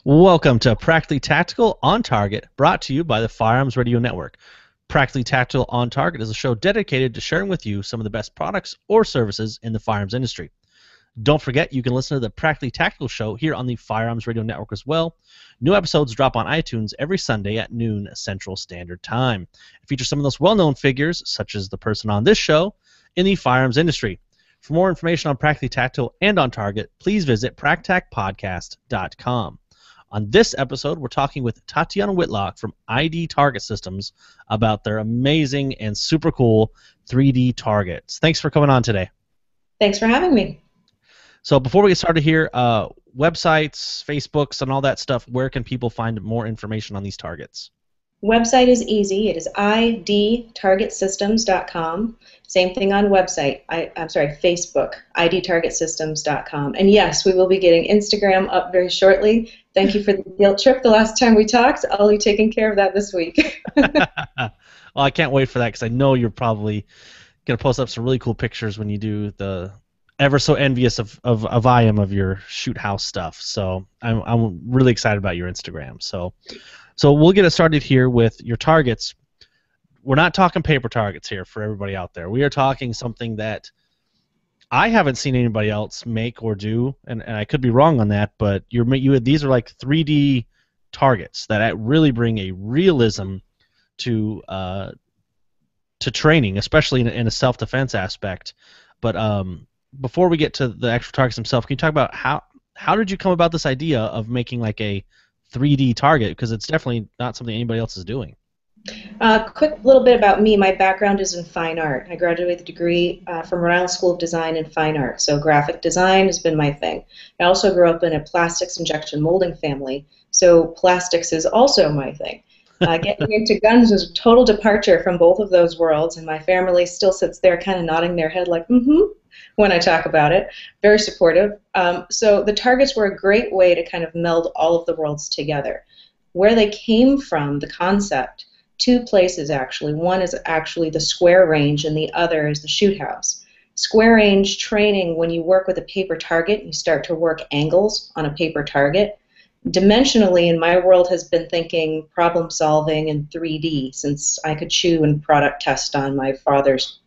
Welcome to Practically Tactical on Target, brought to you by the Firearms Radio Network. Practically Tactical on Target is a show dedicated to sharing with you some of the best products or services in the firearms industry. Don't forget, you can listen to the Practically Tactical show here on the Firearms Radio Network as well. New episodes drop on iTunes every Sunday at noon Central Standard Time. It features some of those well-known figures, such as the person on this show, in the firearms industry. For more information on Practically Tactical and on Target, please visit practacpodcast.com. On this episode, we're talking with Tatiana Whitlock from ID Target Systems about their amazing and super cool 3D targets. Thanks for coming on today. Thanks for having me. So before we get started here, websites, Facebooks, and all that stuff, where can people find more information on these targets? Website is easy. It is idtargetsystems.com. Same thing on website. Facebook, idtargetsystems.com. And yes, we will be getting Instagram up very shortly. Thank you for the guilt trip the last time we talked. I'll be taking care of that this week. Well, I can't wait for that because I know you're probably going to post up some really cool pictures when you do the ever so envious of I am of your shoot house stuff. So I'm really excited about your Instagram. So we'll get it started here with your targets. We're not talking paper targets here for everybody out there. We are talking something that I haven't seen anybody else make or do, and I could be wrong on that, but these are like 3D targets that really bring a realism to training, especially in a self-defense aspect. But before we get to the actual targets themselves, can you talk about how did you come about this idea of making like a 3D target, because it's definitely not something anybody else is doing? Quick little bit about me. My background is in fine art. I graduated with a degree from Rhode Island School of Design in Fine Art, so graphic design has been my thing. I also grew up in a plastics injection molding family, so plastics is also my thing. Getting into guns was a total departure from both of those worlds, and my family still sits there kind of nodding their head like, when I talk about it. Very supportive. So the targets were a great way to kind of meld all of the worlds together. Where they came from, the concept, two places actually. One is actually the square range and the other is the shoot house. Square range training, when you work with a paper target, you start to work angles on a paper target. Dimensionally, in my world, has been thinking problem solving in 3D, since I could chew and product test on my father's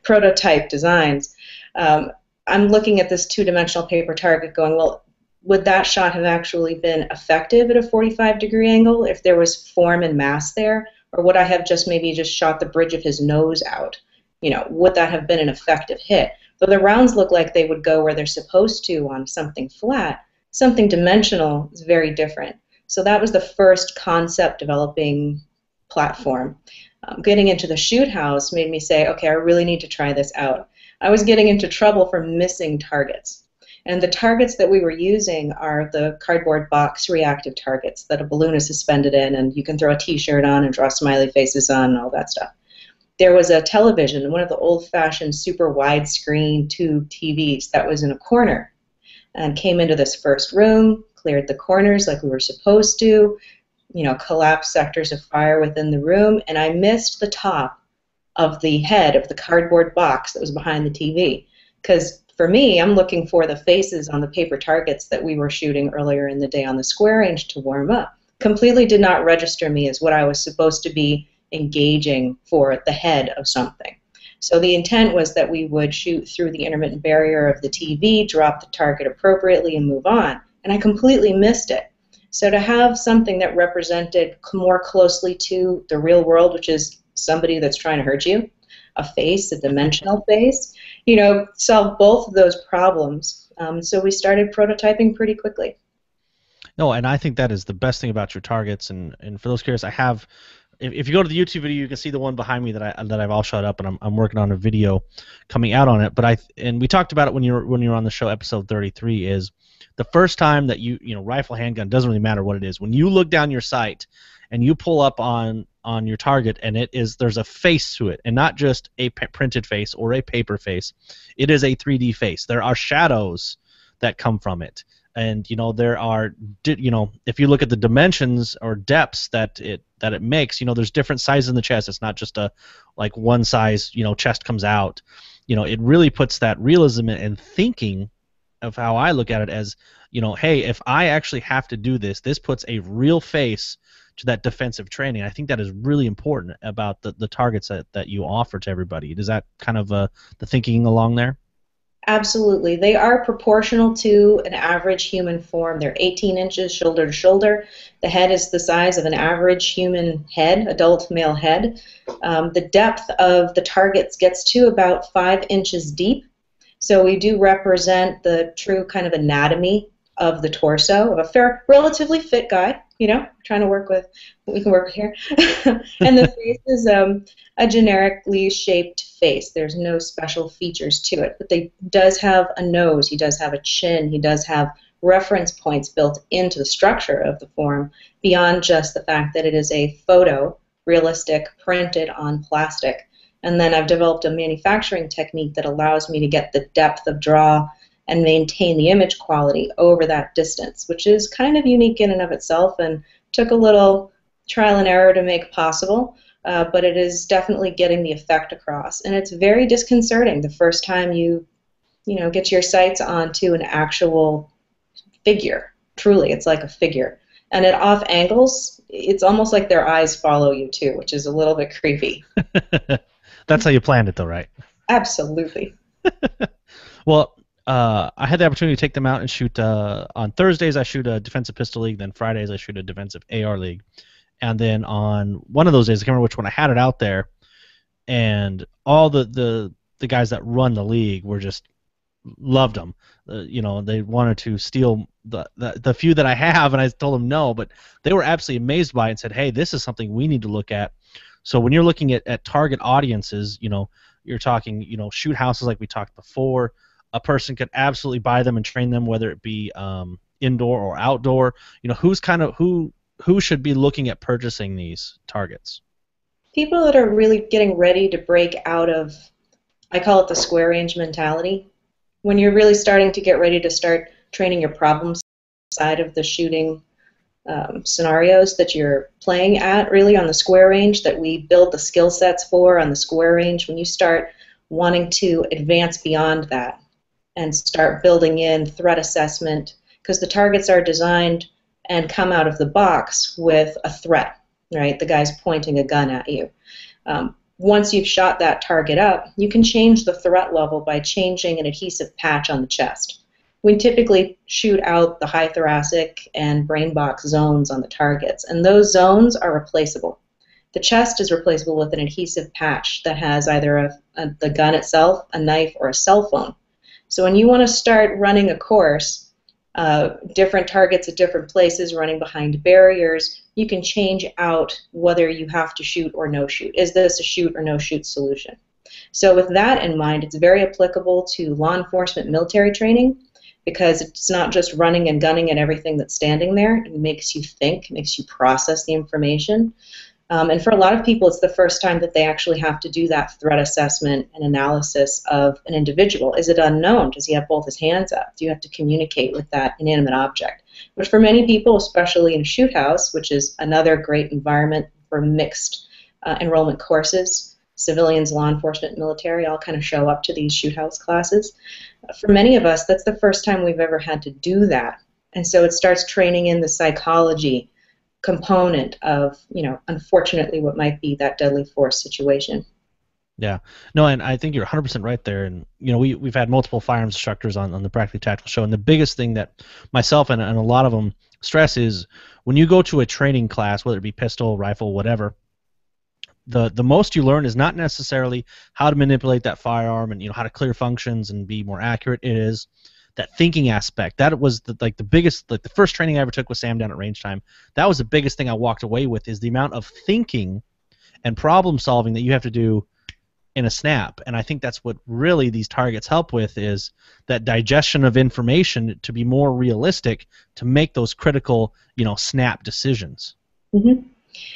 prototype designs. I'm looking at this two-dimensional paper target going, well, would that shot have actually been effective at a 45-degree angle if there was form and mass there? Or would I have maybe just shot the bridge of his nose out? Would that have been an effective hit? Though the rounds look like they would go where they're supposed to on something flat, something dimensional is very different. So that was the first concept developing platform. Getting into the shoot house made me say, okay, I really need to try this out. I was getting into trouble for missing targets. And the targets that we were using are the cardboard box reactive targets that a balloon is suspended in, and you can throw a t-shirt on and draw smiley faces on and all that stuff. There was a television, one of the old-fashioned super widescreen tube TVs that was in a corner, and came into this first room, cleared the corners like we were supposed to, collapsed sectors of fire within the room, and I missed the top of the head of the cardboard box that was behind the TV. Because for me, I'm looking for the faces on the paper targets that we were shooting earlier in the day on the square range to warm up. Completely did not register me as what I was supposed to be engaging for the head of something. So the intent was that we would shoot through the intermittent barrier of the TV, drop the target appropriately, and move on. And I completely missed it. So to have something that represented more closely to the real world, which is somebody that's trying to hurt you, a face, a dimensional face, solve both of those problems. So we started prototyping pretty quickly. No, and I think that is the best thing about your targets. And for those curious, I have, if you go to the YouTube video, you can see the one behind me that I've all shot up, and I'm working on a video coming out on it. But we talked about it when you were on the show, episode 33, is the first time that rifle, handgun, doesn't really matter what it is. When you look down your sight and you pull up on your target, and there's a face to it, and not just a printed face or a paper face. It is a 3D face. There are shadows that come from it, and there are if you look at the dimensions or depths that it makes, there's different sizes in the chest. It's not just a like one size chest comes out. It really puts that realism and thinking of how I look at it as, hey, if I actually have to do this, this puts a real face to that defensive training. I think that is really important about the targets that you offer to everybody. Is that kind of the thinking along there? Absolutely. They are proportional to an average human form. They're 18 inches shoulder to shoulder. The head is the size of an average human head, adult male head. The depth of the targets gets to about 5 inches deep. So we do represent the true kind of anatomy of the torso of a fair, relatively fit guy, trying to work with what we can work with here. And the face is a generically shaped face. There's no special features to it, but he does have a nose, he does have a chin, he does have reference points built into the structure of the form beyond just the fact that it is a photo, realistic, printed on plastic. And then I've developed a manufacturing technique that allows me to get the depth of draw and maintain the image quality over that distance, which is kind of unique in and of itself and took a little trial and error to make possible, but it is definitely getting the effect across. And it's very disconcerting the first time you get your sights onto an actual figure. Truly, it's like a figure. And at off angles, it's almost like their eyes follow you too, which is a little bit creepy. That's how you planned it, though, right? Absolutely. Well, I had the opportunity to take them out and shoot. On Thursdays, I shoot a defensive pistol league. Then Fridays, I shoot a defensive AR league. And then on one of those days, I can't remember which one, I had it out there, and all the guys that run the league were just loved them. They wanted to steal the few that I have, and I told them no, but they were absolutely amazed by it and said, hey, this is something we need to look at. So when you're looking at target audiences, you're talking, shoot houses like we talked before. A person could absolutely buy them and train them, whether it be indoor or outdoor. Who should be looking at purchasing these targets? People that are really getting ready to break out of, I call it the square range mentality. When you're really starting to get ready to start training your problem side of the shooting scenarios that you're playing at, really on the square range, that we build the skill sets for on the square range, when you start wanting to advance beyond that and start building in threat assessment, because the targets are designed and come out of the box with a threat, right? The guy's pointing a gun at you. Once you've shot that target up, you can change the threat level by changing an adhesive patch on the chest. We typically shoot out the high thoracic and brain box zones on the targets, and those zones are replaceable. The chest is replaceable with an adhesive patch that has either the gun itself, a knife, or a cell phone. So when you want to start running a course, different targets at different places, running behind barriers, you can change out whether you have to shoot or no shoot. Is this a shoot or no shoot solution? So with that in mind, it's very applicable to law enforcement military training, because it's not just running and gunning and everything that's standing there. It makes you think, it makes you process the information. And for a lot of people, it's the first time that they actually have to do that threat assessment and analysis of an individual. Is it unknown? Does he have both his hands up? Do you have to communicate with that inanimate object? But for many people, especially in a shoot house, which is another great environment for mixed enrollment courses, civilians, law enforcement, military, all kind of show up to these shoot house classes. For many of us, that's the first time we've ever had to do that. And so it starts training in the psychology component of, unfortunately, what might be that deadly force situation. Yeah, no, and I think you're 100% right there. And we've had multiple firearms instructors on the Practically Tactical show, and the biggest thing that myself and a lot of them stress is when you go to a training class, whether it be pistol, rifle, whatever, the most you learn is not necessarily how to manipulate that firearm and how to clear functions and be more accurate. It is that thinking aspect. That was the biggest, the first training I ever took with Sam down at Range Time. That was the biggest thing I walked away with, is the amount of thinking and problem solving that you have to do in a snap. And I think that's what really these targets help with, is that digestion of information to be more realistic, to make those critical, snap decisions. Mm-hmm.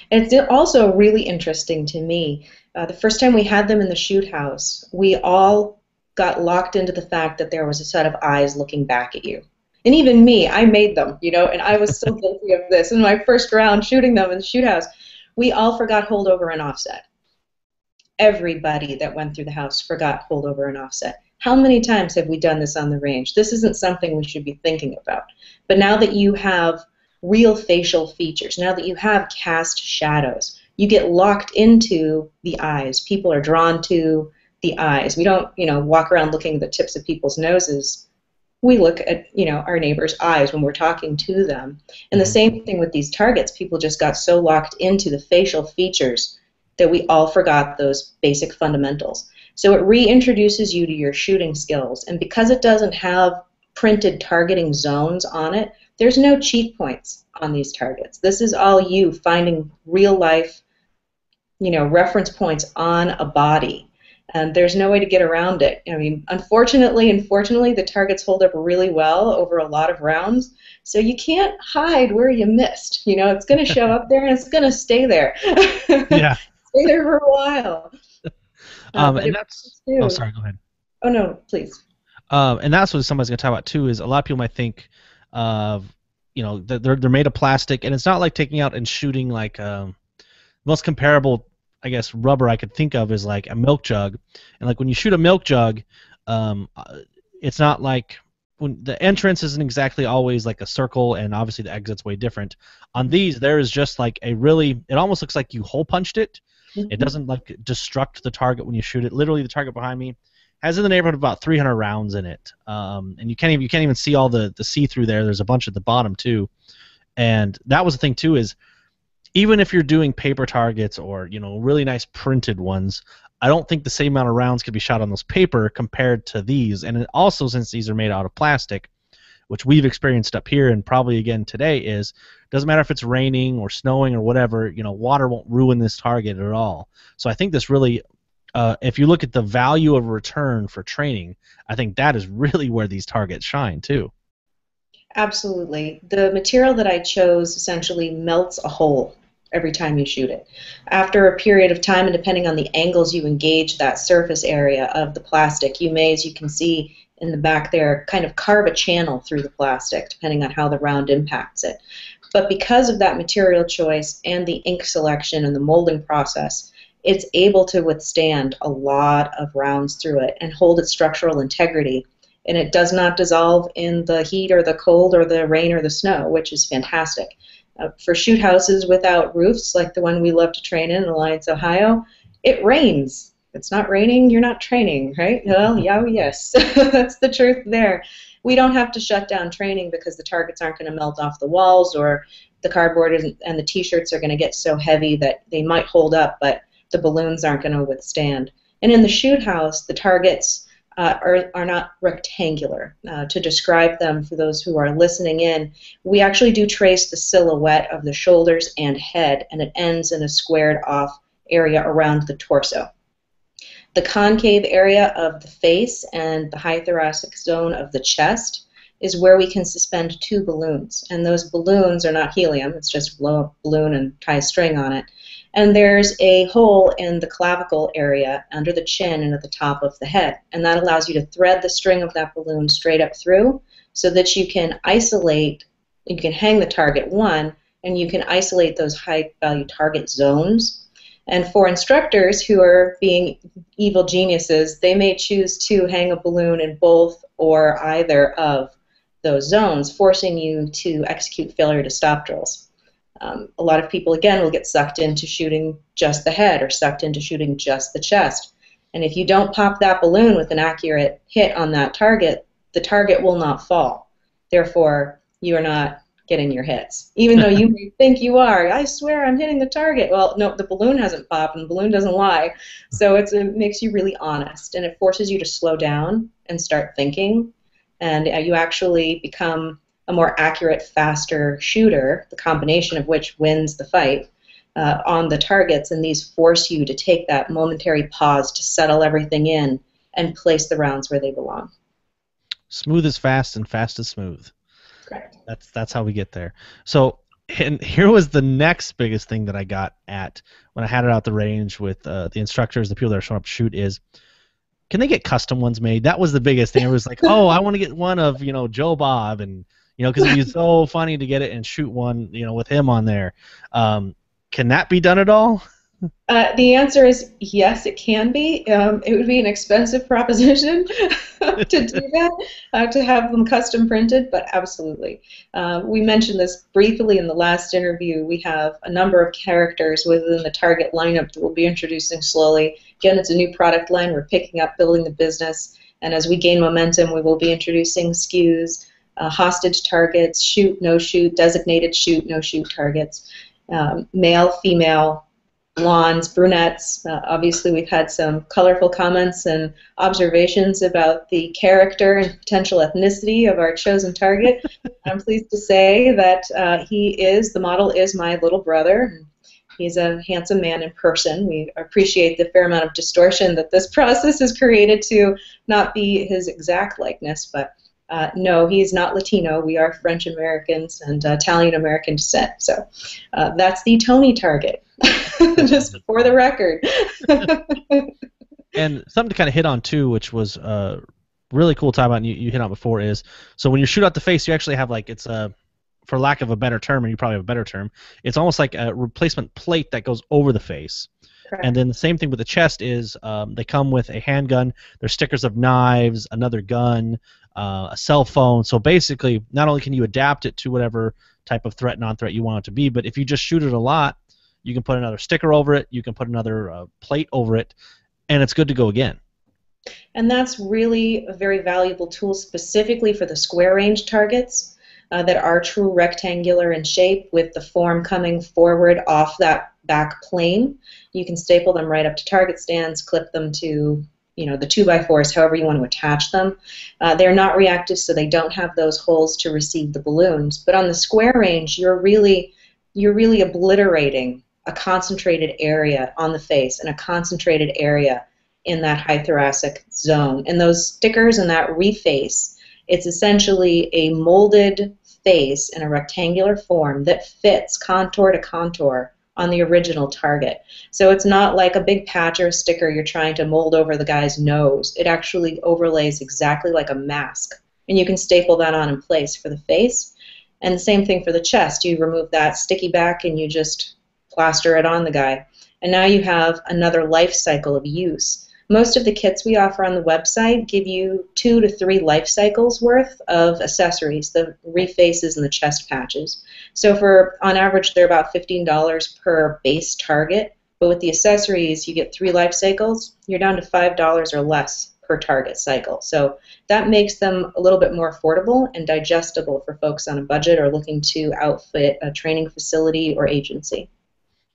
It's also really interesting to me. The first time we had them in the shoot house, we all got locked into the fact that there was a set of eyes looking back at you. And even me, I made them, and I was so guilty of this. In my first round shooting them in the shoot house, we all forgot holdover and offset. Everybody that went through the house forgot holdover and offset. How many times have we done this on the range? This isn't something we should be thinking about. But now that you have real facial features, now that you have cast shadows, you get locked into the eyes. People are drawn to the eyes. We don't, walk around looking at the tips of people's noses. We look at, our neighbor's eyes when we're talking to them. And the Hmm. same thing with these targets. People just got so locked into the facial features that we all forgot those basic fundamentals. So it reintroduces you to your shooting skills. And because it doesn't have printed targeting zones on it, there's no cheat points on these targets. This is all you finding real life, reference points on a body. And there's no way to get around it. I mean, unfortunately, the targets hold up really well over a lot of rounds. So you can't hide where you missed. It's going to show up there and it's going to stay there. Yeah. Stay there for a while. But And it that's. Oh, too. sorry. Go ahead. Oh no, please. And that's what somebody's going to talk about too. Is a lot of people might think of, they're made of plastic, and it's not like taking out and shooting like most comparable, I guess, rubber I could think of is like a milk jug, and like when you shoot a milk jug, it's not like when the entrance isn't exactly always like a circle, and obviously the exit's way different. On these, there is just like it almost looks like you hole punched it. It Mm-hmm. doesn't like destruct the target when you shoot it. Literally, the target behind me has in the neighborhood of about 300 rounds in it, and you can't even see all the see through there. There's a bunch at the bottom too, and that was the thing too is even if you're doing paper targets or really nice printed ones, I don't think the same amount of rounds could be shot on those paper compared to these. And it also, since these are made out of plastic, which we've experienced up here and probably again today, is doesn't matter if it's raining or snowing or whatever, water won't ruin this target at all. So I think this really, if you look at the value of return for training, I think that is really where these targets shine too. Absolutely. The material that I chose essentially melts a hole every time you shoot it. After a period of time, and depending on the angles you engage that surface area of the plastic, you may, as you can see in the back there, kind of carve a channel through the plastic, depending on how the round impacts it. But because of that material choice and the ink selection and the molding process, it's able to withstand a lot of rounds through it and hold its structural integrity, and it does not dissolve in the heat or the cold or the rain or the snow, which is fantastic. For shoot houses without roofs, like the one we love to train in Alliance, Ohio, it rains. If it's not raining, you're not training, right? Well, yeah, yes. That's the truth there. We don't have to shut down training because the targets aren't going to melt off the walls, or the cardboard and the t-shirts are going to get so heavy that they might hold up, but the balloons aren't going to withstand. And in the shoot house, the targets are not rectangular. To describe them for those who are listening in, we actually do trace the silhouette of the shoulders and head, and it ends in a squared off area around the torso. The concave area of the face and the high thoracic zone of the chest is where we can suspend two balloons. And those balloons are not helium, it's just blow up a balloon and tie a string on it. And there's a hole in the clavicle area under the chin and at the top of the head. And that allows you to thread the string of that balloon straight up through so that you can hang the target one, and you can isolate those high value target zones. And for instructors who are being evil geniuses, they may choose to hang a balloon in both or either of those zones, forcing you to execute failure to stop drills. A lot of people, again, will get sucked into shooting just the head or sucked into shooting just the chest. And if you don't pop that balloon with an accurate hit on that target, the target will not fall. Therefore, you are not getting your hits. Even though you may think you are. I swear I'm hitting the target. Well, no, the balloon hasn't popped and the balloon doesn't lie. So it makes you really honest, and it forces you to slow down and start thinking. And you actually become a more accurate, faster shooter, the combination of which wins the fight on the targets. And these force you to take that momentary pause to settle everything in and place the rounds where they belong. Smooth is fast and fast is smooth. Correct. That's how we get there. So, and here was the next biggest thing that I got at when I had it out the range with the instructors, the people that are showing up to shoot, is can they get custom ones made? That was the biggest thing. It was like, oh, I want to get one of Joe Bob, and because it'd be so funny to get it and shoot one with him on there. Can that be done at all? The answer is yes, it can be. It would be an expensive proposition to do that, to have them custom printed, but absolutely. We mentioned this briefly in the last interview. We have a number of characters within the Target lineup that we'll be introducing slowly. Again, it's a new product line. We're picking up, building the business, and as we gain momentum, we will be introducing SKUs, hostage targets, shoot, no shoot, designated shoot, no shoot targets, male, female, blondes, brunettes. Obviously, we've had some colorful comments and observations about the character and potential ethnicity of our chosen target. I'm pleased to say that the model is my little brother. He's a handsome man in person. We appreciate the fair amount of distortion that this process has created to not be his exact likeness, but no, he's not Latino. We are French Americans and Italian American descent. So that's the Tony target. Just for the record. And something to kind of hit on too, which was really cool to talk about, and you hit on before, is so when you shoot out the face, you actually have like, it's a, for lack of a better term, and you probably have a better term, it's almost like a replacement plate that goes over the face. Correct. And then the same thing with the chest is they come with a handgun, there's stickers of knives, another gun, a cell phone. So basically, not only can you adapt it to whatever type of threat, non-threat you want it to be, but if you just shoot it a lot, you can put another sticker over it, you can put another plate over it, and it's good to go again. And that's really a very valuable tool specifically for the square range targets that are true rectangular in shape with the form coming forward off that back plane. You can staple them right up to target stands, clip them to the 2x4s, however you want to attach them. They're not reactive, so they don't have those holes to receive the balloons. But on the square range, you're really obliterating a concentrated area on the face and a concentrated area in that high thoracic zone. And those stickers and that reface, it's essentially a molded face in a rectangular form that fits contour to contour on the original target. So it's not like a big patch or a sticker you're trying to mold over the guy's nose. It actually overlays exactly like a mask. And you can staple that on in place for the face. And the same thing for the chest. You remove that sticky back and you just plaster it on the guy. And now you have another life cycle of use. Most of the kits we offer on the website give you 2 to 3 life cycles worth of accessories, the refaces and the chest patches. So on average, they're about $15 per base target. But with the accessories, you get 3 life cycles. You're down to $5 or less per target cycle. So that makes them a little bit more affordable and digestible for folks on a budget or looking to outfit a training facility or agency.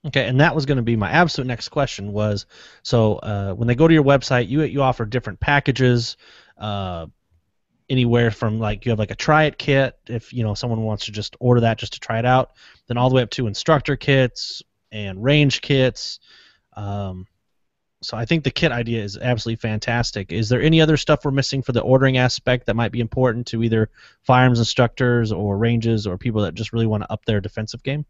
Okay, and that was going to be my absolute next question was, so when they go to your website, you offer different packages, anywhere from like you have like a try it kit if someone wants to just order that just to try it out, then all the way up to instructor kits and range kits. So I think the kit idea is absolutely fantastic. Is there any other stuff we're missing for the ordering aspect that might be important to either firearms instructors or ranges or people that just really want to up their defensive game?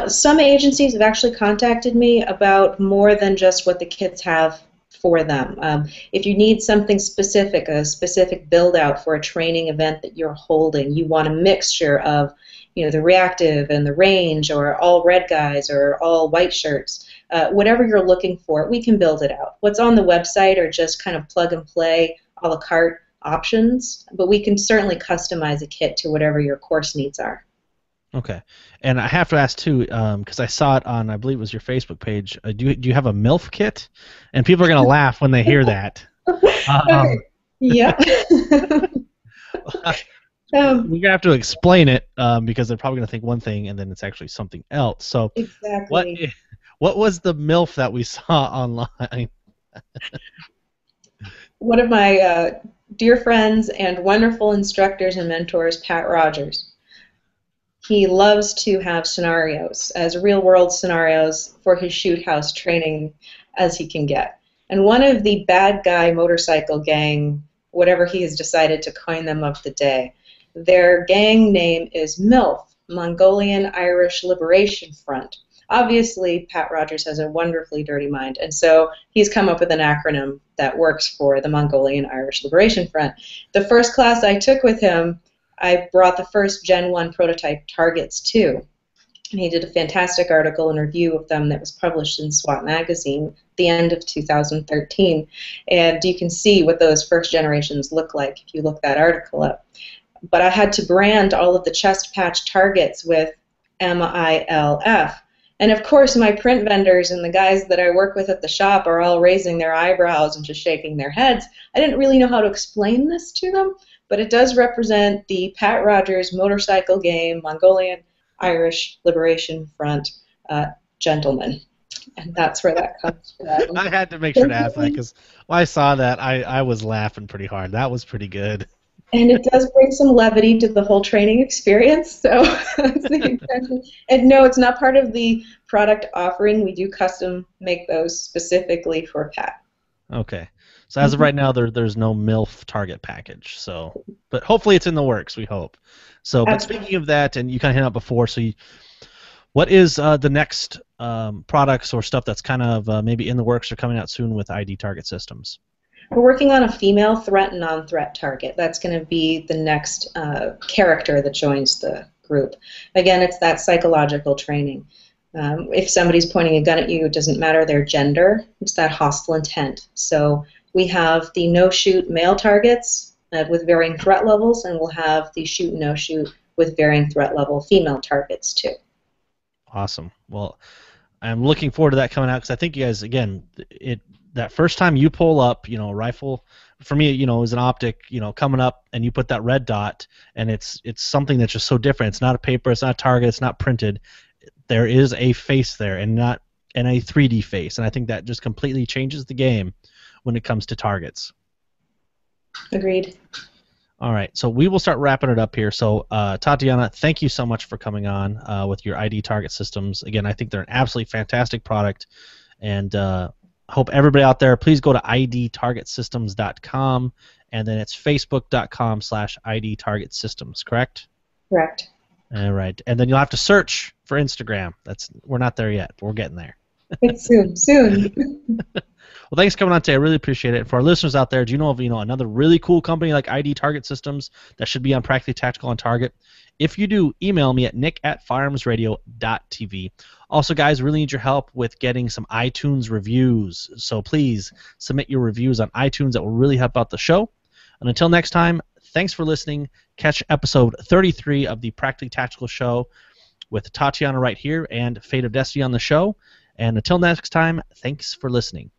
Some agencies have actually contacted me about more than just what the kits have for them. If you need something specific, a specific build out for a training event that you're holding, you want a mixture of the reactive and the range, or all red guys or all white shirts, whatever you're looking for, we can build it out. What's on the website are just kind of plug and play a la carte options, but we can certainly customize a kit to whatever your course needs are. Okay, and I have to ask too, because I saw it on, I believe it was your Facebook page. Do you have a MILF kit? And people are gonna laugh when they hear that. Yeah. We're gonna have to explain it because they're probably gonna think one thing and then it's actually something else. So exactly. What was the MILF that we saw online? One of my dear friends and wonderful instructors and mentors, Pat Rogers. He loves to have scenarios, as real-world scenarios for his shoot house training as he can get. And one of the bad guy motorcycle gang, whatever he has decided to coin them of the day, their gang name is MILF, Mongolian Irish Liberation Front. Obviously, Pat Rogers has a wonderfully dirty mind, and so he's come up with an acronym that works for the Mongolian Irish Liberation Front. The first class I took with him, I brought the first Gen 1 prototype targets too. And he did a fantastic article and review of them that was published in SWAT Magazine at the end of 2013. And you can see what those first generations look like if you look that article up. But I had to brand all of the chest patch targets with MILF. And of course, my print vendors and the guys that I work with at the shop are all raising their eyebrows and just shaking their heads. I didn't really know how to explain this to them, but it does represent the Pat Rogers motorcycle game Mongolian Irish Liberation Front gentleman. And that's where that comes from. I had to make sure to ask that because when I saw that, I was laughing pretty hard. That was pretty good. And it does bring some levity to the whole training experience. So that's the intention. And no, it's not part of the product offering. We do custom make those specifically for Pat. Okay. So as of right now, there's no MILF target package. So, but hopefully it's in the works. We hope. So, but speaking of that, and you kind of hit out before. So, what is the next products or stuff that's kind of maybe in the works or coming out soon with ID target systems? We're working on a female threat and non-threat target. That's going to be the next character that joins the group. Again, it's that psychological training. If somebody's pointing a gun at you, it doesn't matter their gender. It's that hostile intent. So we have the no-shoot male targets with varying threat levels, and we'll have the shoot and no-shoot with varying threat level female targets too. Awesome. Well, I'm looking forward to that coming out because I think you guys, again, that first time you pull up, a rifle, for me, is an optic, coming up and you put that red dot and it's something that's just so different. It's not a paper, it's not a target, it's not printed. There is a face there and a 3D face, and I think that just completely changes the game when it comes to targets. Agreed. All right, so we will start wrapping it up here. So, Tatiana, thank you so much for coming on with your ID target systems. Again, I think they're an absolutely fantastic product, and I hope everybody out there, please go to idtargetsystems.com, and then it's facebook.com/idtargetsystems, correct? Correct. All right, and then you'll have to search for Instagram. We're not there yet, but we're getting there. It's soon. Well, thanks for coming on today. I really appreciate it. For our listeners out there, do you know of another really cool company like ID Target Systems that should be on Practically Tactical on Target? If you do, email me at nick@firearmsradio.tv. Also, guys, really need your help with getting some iTunes reviews. So please submit your reviews on iTunes. That will really help out the show. And until next time, thanks for listening. Catch episode 33 of the Practically Tactical Show with Tatiana right here and Fate of Destiny on the show. And until next time, thanks for listening.